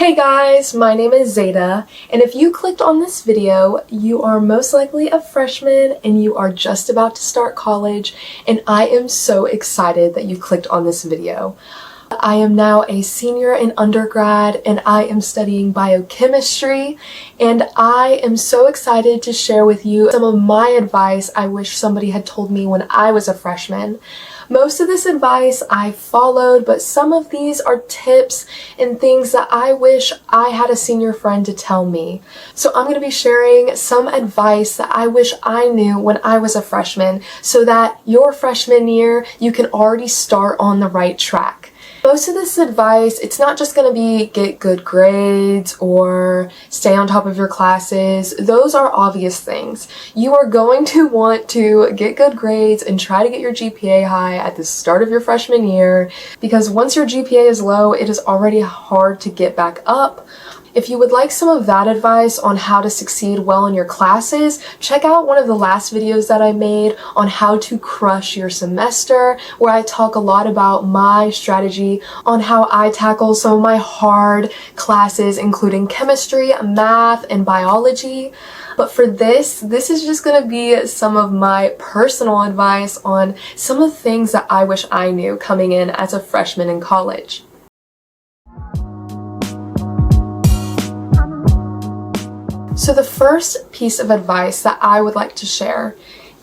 Hey guys, my name is Zeta, and if you clicked on this video, you are most likely a freshman and you are just about to start college, and I am so excited that you clicked on this video. I am now a senior in undergrad and I am studying biochemistry, and I am so excited to share with you some of my advice I wish somebody had told me when I was a freshman. Most of this advice I followed, but some of these are tips and things that I wish I had a senior friend to tell me. So I'm going to be sharing some advice that I wish I knew when I was a freshman so that your freshman year you can already start on the right track. Most of this advice, it's not just going to be get good grades or stay on top of your classes. Those are obvious things. You are going to want to get good grades and try to get your GPA high at the start of your freshman year, because once your GPA is low, it is already hard to get back up. If you would like some of that advice on how to succeed well in your classes, check out one of the last videos that I made on how to crush your semester, where I talk a lot about my strategy on how I tackle some of my hard classes, including chemistry, math, and biology. But for this is just going to be some of my personal advice on some of the things that I wish I knew coming in as a freshman in college. So the first piece of advice that I would like to share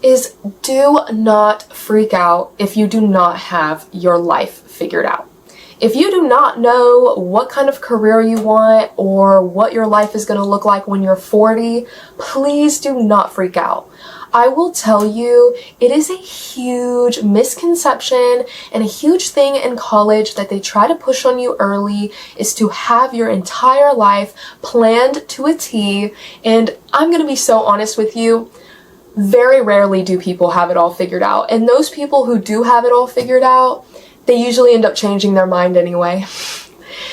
is do not freak out if you do not have your life figured out. If you do not know what kind of career you want or what your life is going to look like when you're 40, please do not freak out. I will tell you, it is a huge misconception and a huge thing in college that they try to push on you early is to have your entire life planned to a T. And I'm going to be so honest with you, very rarely do people have it all figured out. And those people who do have it all figured out, they usually end up changing their mind anyway.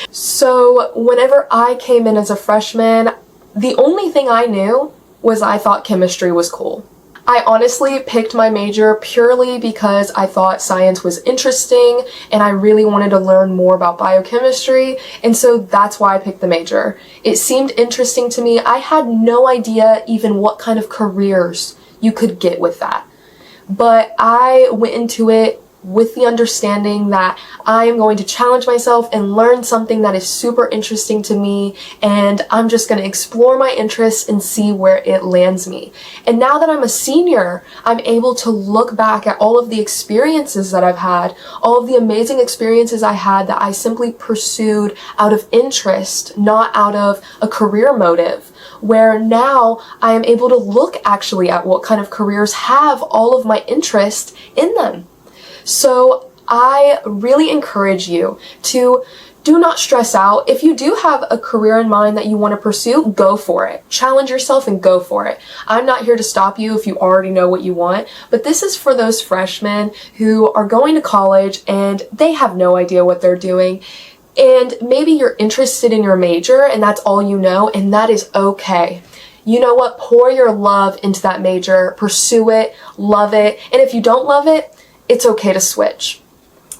So whenever I came in as a freshman, the only thing I knew was I thought chemistry was cool. I honestly picked my major purely because I thought science was interesting and I really wanted to learn more about biochemistry, and so that's why I picked the major. It seemed interesting to me. I had no idea even what kind of careers you could get with that. But I went into it with the understanding that I am going to challenge myself and learn something that is super interesting to me, and I'm just going to explore my interests and see where it lands me. And now that I'm a senior, I'm able to look back at all of the experiences that I've had, all of the amazing experiences I had that I simply pursued out of interest, not out of a career motive, where now I am able to look actually at what kind of careers have all of my interest in them. So I really encourage you to do not stress out. If you do have a career in mind that you want to pursue, go for it. Challenge yourself and go for it. I'm not here to stop you if you already know what you want, but this is for those freshmen who are going to college and they have no idea what they're doing. And maybe you're interested in your major and that's all you know, and that is okay. You know what? Pour your love into that major, pursue it, love it, and if you don't love it, it's okay to switch.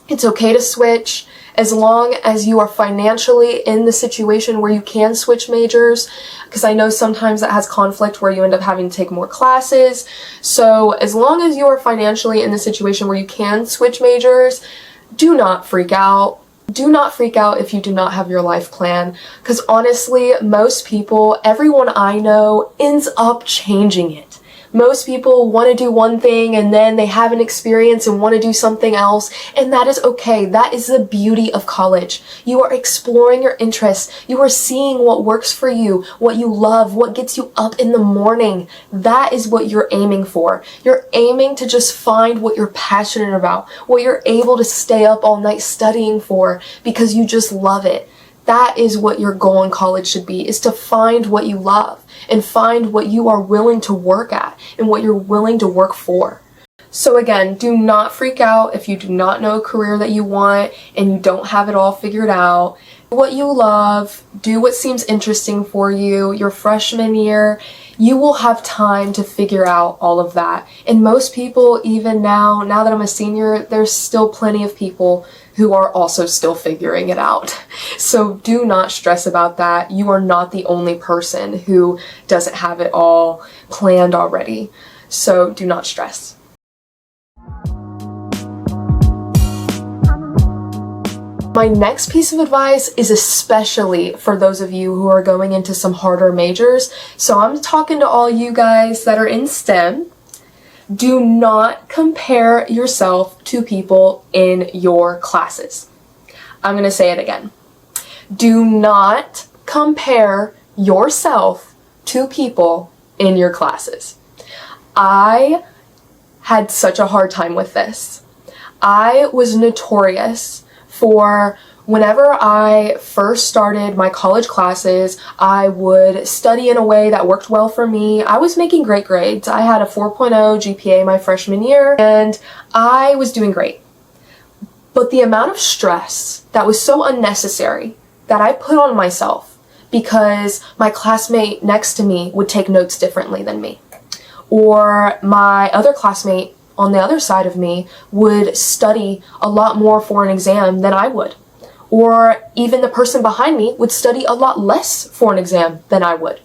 It's okay to switch as long as you are financially in the situation where you can switch majors, because I know sometimes that has conflict where you end up having to take more classes. So as long as you are financially in the situation where you can switch majors, do not freak out. Do not freak out if you do not have your life plan, because honestly, most people, everyone I know, ends up changing it. Most people want to do one thing and then they have an experience and want to do something else, and that is okay. That is the beauty of college. You are exploring your interests. You are seeing what works for you, what you love, what gets you up in the morning. That is what you're aiming for. You're aiming to just find what you're passionate about, what you're able to stay up all night studying for because you just love it. That is what your goal in college should be, is to find what you love and find what you are willing to work at and what you're willing to work for. So again, do not freak out if you do not know a career that you want and you don't have it all figured out. what you love, do what seems interesting for you. Your freshman year, you will have time to figure out all of that. And most people, even now that I'm a senior, there's still plenty of people who are also still figuring it out. So do not stress about that. You are not the only person who doesn't have it all planned already. So do not stress. My next piece of advice is especially for those of you who are going into some harder majors. So I'm talking to all you guys that are in STEM. Do not compare yourself to people in your classes. I'm going to say it again. Do not compare yourself to people in your classes. I had such a hard time with this. I was notorious for whenever I first started my college classes, I would study in a way that worked well for me. I was making great grades. I had a 4.0 GPA my freshman year, and I was doing great. But the amount of stress that was so unnecessary that I put on myself because my classmate next to me would take notes differently than me, or my other classmate on the other side of me would study a lot more for an exam than I would. Or even the person behind me would study a lot less for an exam than I would.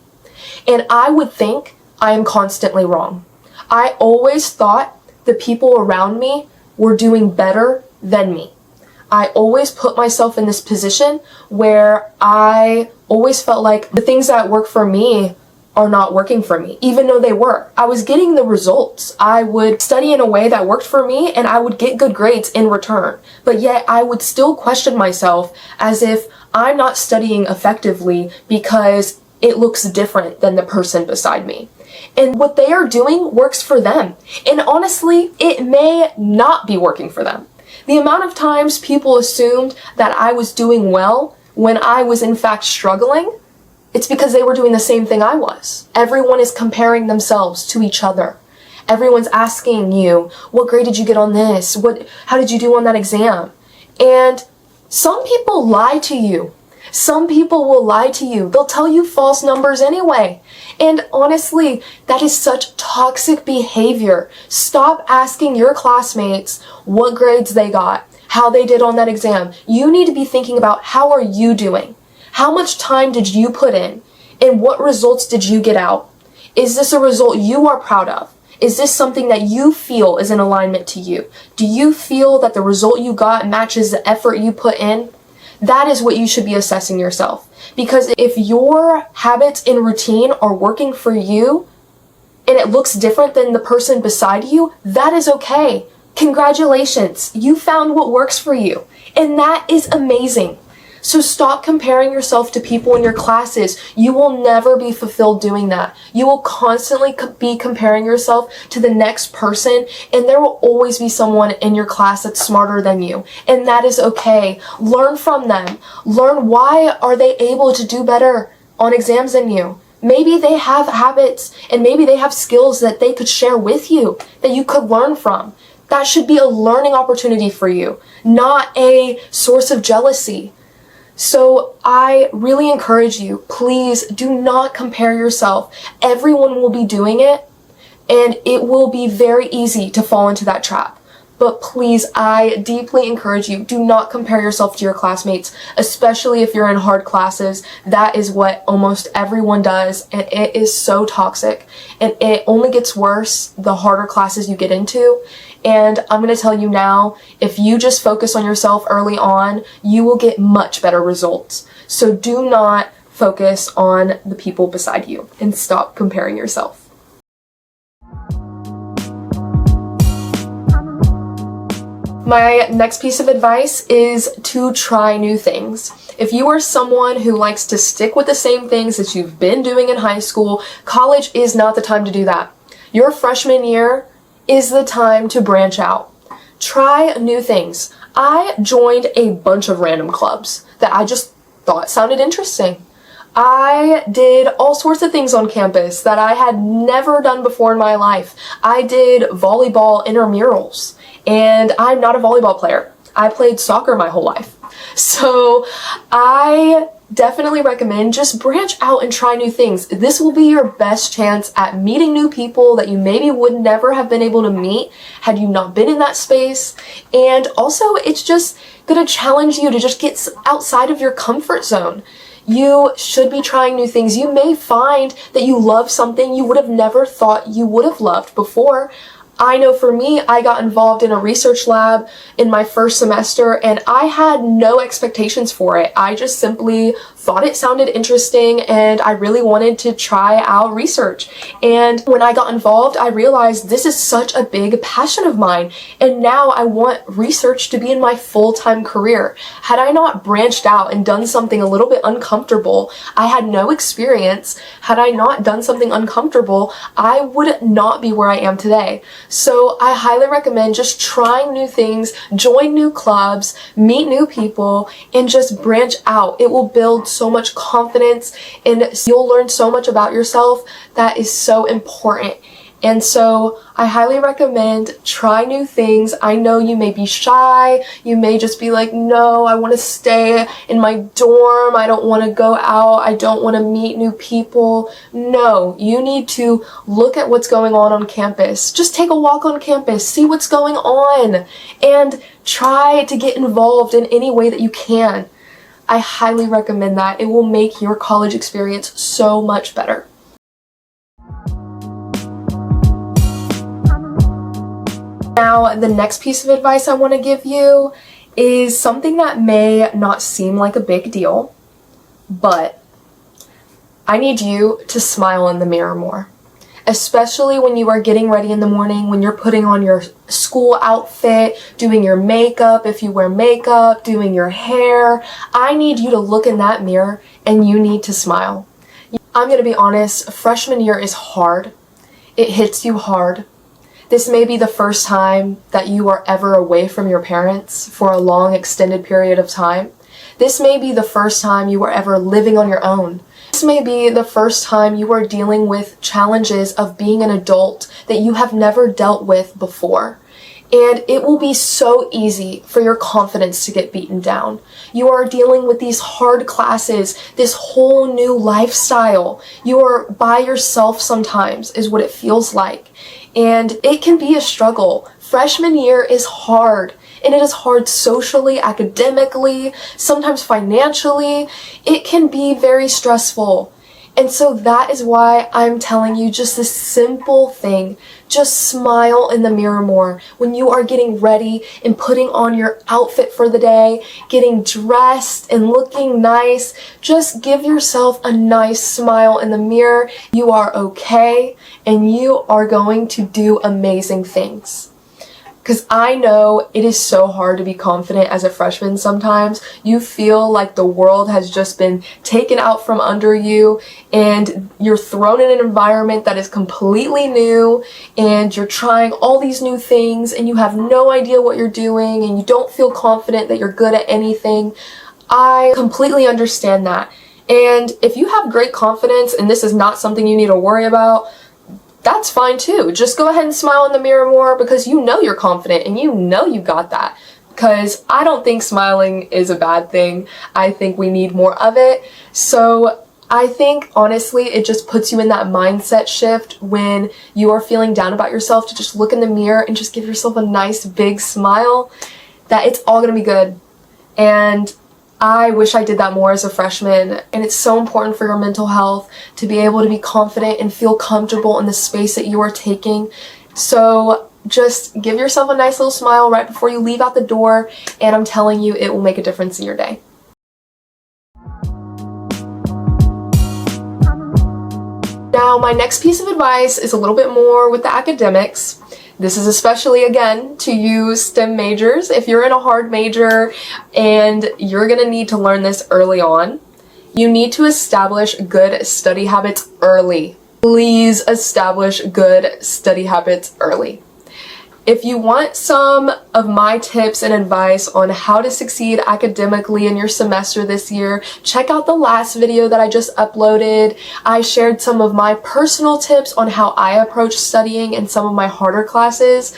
And I would think I am constantly wrong. I always thought the people around me were doing better than me. I always put myself in this position where I always felt like the things that work for me are not working for me, even though they were. I was getting the results. I would study in a way that worked for me and I would get good grades in return. But yet I would still question myself as if I'm not studying effectively because it looks different than the person beside me. And what they are doing works for them. And honestly, it may not be working for them. The amount of times people assumed that I was doing well when I was in fact struggling, it's because they were doing the same thing I was. Everyone is comparing themselves to each other. Everyone's asking you, what grade did you get on this? How did you do on that exam? And some people lie to you. Some people will lie to you. They'll tell you false numbers anyway. And honestly, that is such toxic behavior. Stop asking your classmates what grades they got, how they did on that exam. You need to be thinking about, how are you doing? How much time did you put in? And what results did you get out? Is this a result you are proud of? Is this something that you feel is in alignment to you? Do you feel that the result you got matches the effort you put in? That is what you should be assessing yourself. Because if your habits and routine are working for you and it looks different than the person beside you, that is okay. Congratulations, you found what works for you. And that is amazing. So stop comparing yourself to people in your classes. You will never be fulfilled doing that. You will constantly be comparing yourself to the next person, and there will always be someone in your class that's smarter than you. And that is okay. Learn from them. Learn why are they able to do better on exams than you. Maybe they have habits and maybe they have skills that they could share with you that you could learn from. That should be a learning opportunity for you, not a source of jealousy. So I really encourage you, please do not compare yourself. Everyone will be doing it, and it will be very easy to fall into that trap. But please, I deeply encourage you, do not compare yourself to your classmates, especially if you're in hard classes. That is what almost everyone does, and it is so toxic. And it only gets worse the harder classes you get into. And I'm going to tell you now, if you just focus on yourself early on, you will get much better results. So do not focus on the people beside you and stop comparing yourself. My next piece of advice is to try new things. If you are someone who likes to stick with the same things that you've been doing in high school, college is not the time to do that. Your freshman year is the time to branch out. Try new things. I joined a bunch of random clubs that I just thought sounded interesting. I did all sorts of things on campus that I had never done before in my life. I did volleyball intramurals, and I'm not a volleyball player. I played soccer my whole life. So I definitely recommend just branch out and try new things. This will be your best chance at meeting new people that you maybe would never have been able to meet had you not been in that space. And also, it's just gonna challenge you to just get outside of your comfort zone. You should be trying new things. You may find that you love something you would have never thought you would have loved before. I know for me, I got involved in a research lab in my first semester and I had no expectations for it. I just simply thought it sounded interesting and I really wanted to try out research. And when I got involved, I realized this is such a big passion of mine. And now I want research to be in my full-time career. Had I not branched out and done something a little bit uncomfortable, I had no experience. Had I not done something uncomfortable, I would not be where I am today. So I highly recommend just trying new things, join new clubs, meet new people, and just branch out. It will build so much confidence and you'll learn so much about yourself that is so important. And so I highly recommend try new things. I know you may be shy. You may just be like, no, I want to stay in my dorm. I don't want to go out. I don't want to meet new people. No, you need to look at what's going on campus. Just take a walk on campus, see what's going on, and try to get involved in any way that you can. I highly recommend that. It will make your college experience so much better. Now, the next piece of advice I want to give you is something that may not seem like a big deal, but I need you to smile in the mirror more. Especially when you are getting ready in the morning, when you're putting on your school outfit, doing your makeup, if you wear makeup, doing your hair. I need you to look in that mirror and you need to smile. I'm going to be honest, freshman year is hard. It hits you hard. This may be the first time that you are ever away from your parents for a long extended period of time. This may be the first time you are ever living on your own. This may be the first time you are dealing with challenges of being an adult that you have never dealt with before. And it will be so easy for your confidence to get beaten down. You are dealing with these hard classes, this whole new lifestyle. You are by yourself sometimes, is what it feels like. And it can be a struggle. Freshman year is hard. And it is hard socially, academically, sometimes financially. It can be very stressful. And so that is why I'm telling you just this simple thing. Just smile in the mirror more. When you are getting ready and putting on your outfit for the day, getting dressed and looking nice, just give yourself a nice smile in the mirror. You are okay and you are going to do amazing things. Because I know it is so hard to be confident as a freshman sometimes. You feel like the world has just been taken out from under you and you're thrown in an environment that is completely new and you're trying all these new things and you have no idea what you're doing and you don't feel confident that you're good at anything. I completely understand that. And if you have great confidence and this is not something you need to worry about, that's fine too. Just go ahead and smile in the mirror more because you know you're confident and you know you got that. Because I don't think smiling is a bad thing. I think we need more of it. So I think honestly it just puts you in that mindset shift when you are feeling down about yourself to just look in the mirror and just give yourself a nice big smile that it's all gonna be good. And I wish I did that more as a freshman, and it's so important for your mental health to be able to be confident and feel comfortable in the space that you are taking. So just give yourself a nice little smile right before you leave out the door, and I'm telling you, it will make a difference in your day. Now, my next piece of advice is a little bit more with the academics. This is especially, again, to you STEM majors. If you're in a hard major and you're going to need to learn this early on, you need to establish good study habits early. Please establish good study habits early. If you want some of my tips and advice on how to succeed academically in your semester this year, check out the last video that I just uploaded. I shared some of my personal tips on how I approach studying in some of my harder classes.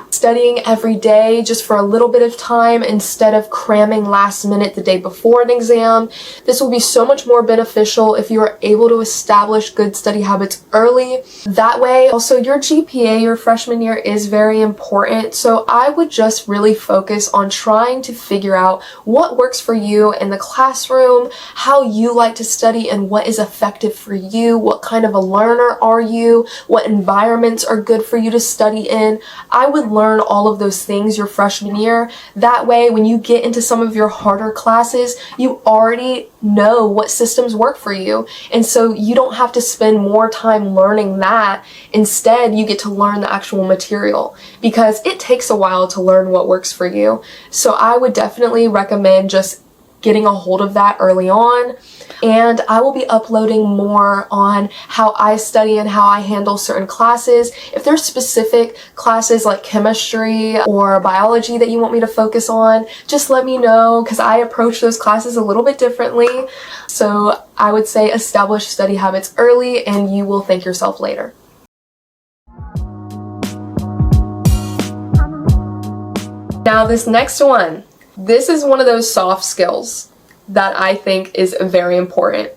studying every day just for a little bit of time instead of cramming last minute the day before an exam. This will be so much more beneficial if you are able to establish good study habits early. That way, also your GPA your freshman year is very important, so I would just really focus on trying to figure out what works for you in the classroom, how you like to study and what is effective for you, what kind of a learner are you, what environments are good for you to study in. I would learn all of those things your freshman year. That way, when you get into some of your harder classes, you already know what systems work for you. And so you don't have to spend more time learning that. Instead, you get to learn the actual material because it takes a while to learn what works for you. So I would definitely recommend just getting a hold of that early on. And I will be uploading more on how I study and how I handle certain classes. If there's specific classes like chemistry or biology that you want me to focus on, just let me know because I approach those classes a little bit differently. So I would say establish study habits early and you will thank yourself later. Now this next one, this is one of those soft skills that I think is very important.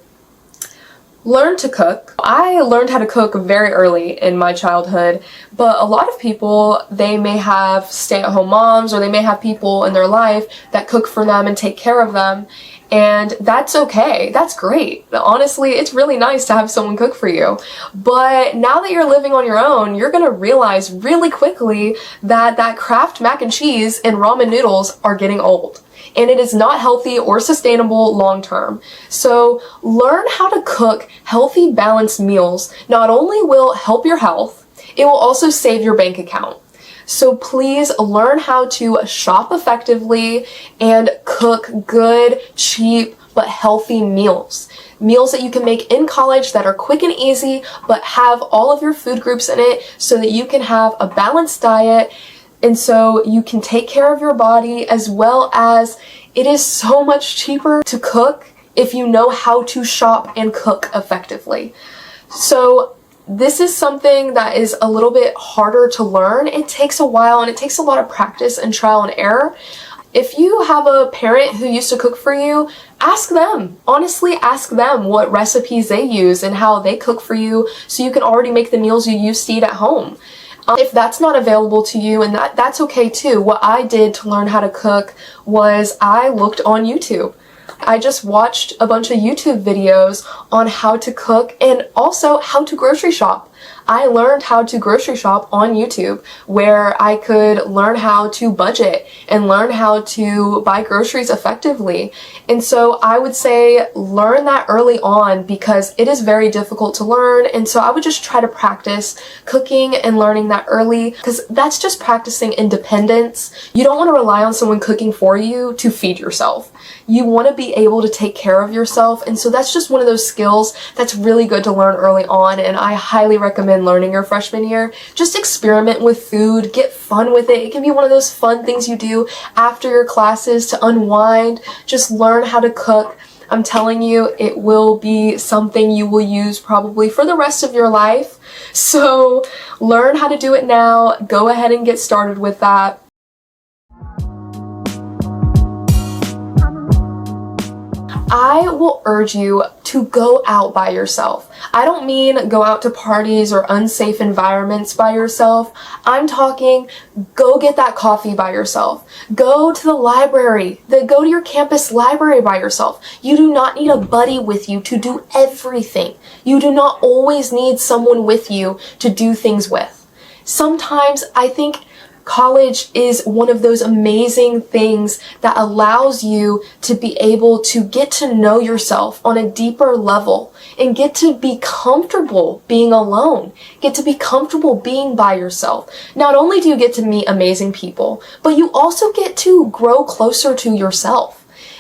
Learn to cook. I learned how to cook very early in my childhood, but a lot of people, they may have stay-at-home moms or they may have people in their life that cook for them and take care of them, and that's okay. That's great. Honestly, it's really nice to have someone cook for you. But now that you're living on your own, you're gonna realize really quickly that that Kraft mac and cheese and ramen noodles are getting old. And it is not healthy or sustainable long term. So learn how to cook healthy, balanced meals. Not only will help your health, it will also save your bank account. So please learn how to shop effectively and cook good, cheap, but healthy meals. Meals that you can make in college that are quick and easy, but have all of your food groups in it so that you can have a balanced diet. And so you can take care of your body, as well as it is so much cheaper to cook if you know how to shop and cook effectively. So this is something that is a little bit harder to learn. It takes a while and it takes a lot of practice and trial and error. If you have a parent who used to cook for you, ask them. Honestly, ask them what recipes they use and how they cook for you so you can already make the meals you used to eat at home. If that's not available to you, and that's okay too, what I did to learn how to cook was I looked on YouTube. I just watched a bunch of YouTube videos on how to cook and also how to grocery shop. I learned how to grocery shop on YouTube, where I could learn how to budget and learn how to buy groceries effectively. And so I would say learn that early on because it is very difficult to learn. And so I would just try to practice cooking and learning that early because that's just practicing independence. You don't want to rely on someone cooking for you to feed yourself. You want to be able to take care of yourself. And so that's just one of those skills that's really good to learn early on. And I highly recommend learning your freshman year. Just experiment with food, get fun with it. It can be one of those fun things you do after your classes to unwind. Just learn how to cook. I'm telling you, it will be something you will use probably for the rest of your life. So learn how to do it now. Go ahead and get started with that. I will urge you to go out by yourself. I don't mean go out to parties or unsafe environments by yourself. I'm talking go get that coffee by yourself. Go to the library. Go to your campus library by yourself. You do not need a buddy with you to do everything. You do not always need someone with you to do things with. Sometimes I think college is one of those amazing things that allows you to be able to get to know yourself on a deeper level and get to be comfortable being alone, get to be comfortable being by yourself. Not only do you get to meet amazing people, but you also get to grow closer to yourself.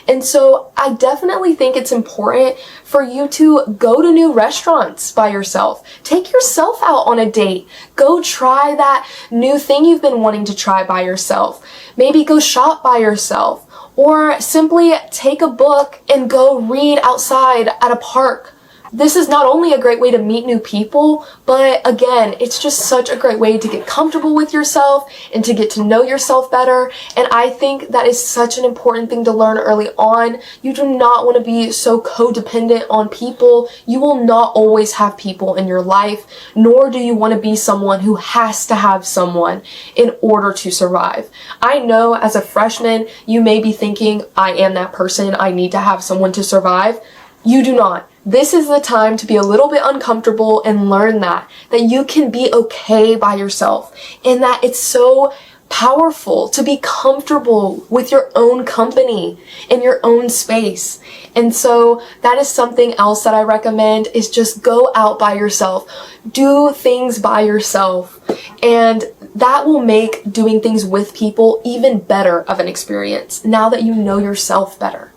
And so I definitely think it's important for you to go to new restaurants by yourself. Take yourself out on a date. Go try that new thing you've been wanting to try by yourself. Maybe go shop by yourself. Or simply take a book and go read outside at a park This is not only a great way to meet new people, but again, it's just such a great way to get comfortable with yourself and to get to know yourself better. And I think that is such an important thing to learn early on. You do not want to be so codependent on people. You will not always have people in your life, nor do you want to be someone who has to have someone in order to survive. I know as a freshman, you may be thinking, I am that person, I need to have someone to survive. You do not. This is the time to be a little bit uncomfortable and learn that you can be okay by yourself, and that it's so powerful to be comfortable with your own company in your own space. And so that is something else that I recommend, is just go out by yourself, do things by yourself, and that will make doing things with people even better of an experience now that you know yourself better.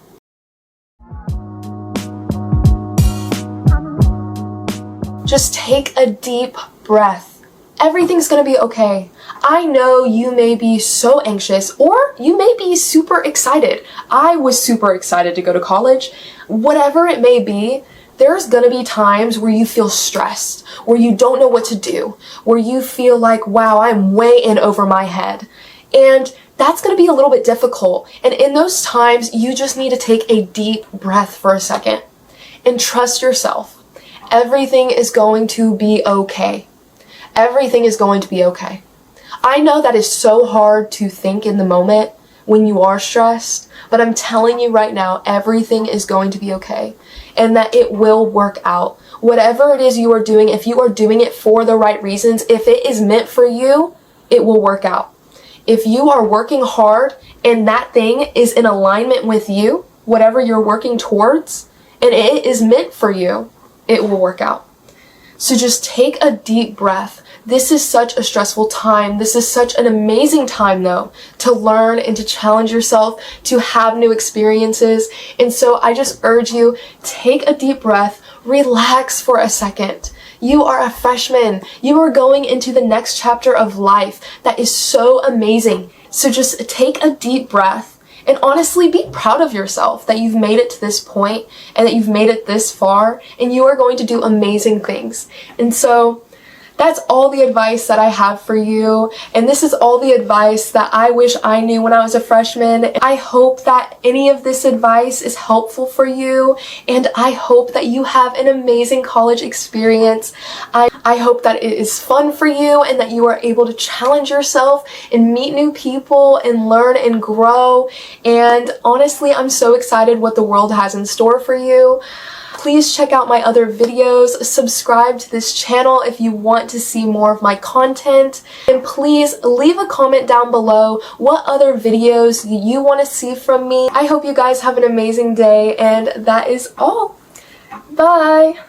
Just take a deep breath. Everything's gonna be okay. I know you may be so anxious, or you may be super excited. I was super excited to go to college. Whatever it may be, there's gonna be times where you feel stressed, where you don't know what to do, where you feel like, wow, I'm way in over my head. And that's gonna be a little bit difficult. And in those times, you just need to take a deep breath for a second and trust yourself. Everything is going to be okay. Everything is going to be okay. I know that is so hard to think in the moment when you are stressed, but I'm telling you right now, everything is going to be okay, and that it will work out. Whatever it is you are doing, if you are doing it for the right reasons, if it is meant for you, it will work out. If you are working hard and that thing is in alignment with you, whatever you're working towards, and it is meant for you, it will work out. So just take a deep breath. This is such a stressful time. This is such an amazing time, though, to learn and to challenge yourself, to have new experiences. And so I just urge you, take a deep breath, relax for a second. You are a freshman. You are going into the next chapter of life that is so amazing. So just take a deep breath. And honestly, be proud of yourself that you've made it to this point and that you've made it this far, and you are going to do amazing things. And so that's all the advice that I have for you, and this is all the advice that I wish I knew when I was a freshman. I hope that any of this advice is helpful for you, and I hope that you have an amazing college experience. I hope that it is fun for you and that you are able to challenge yourself and meet new people and learn and grow. And honestly, I'm so excited what the world has in store for you. Please check out my other videos, subscribe to this channel if you want to see more of my content, and please leave a comment down below what other videos you want to see from me. I hope you guys have an amazing day, and that is all. Bye!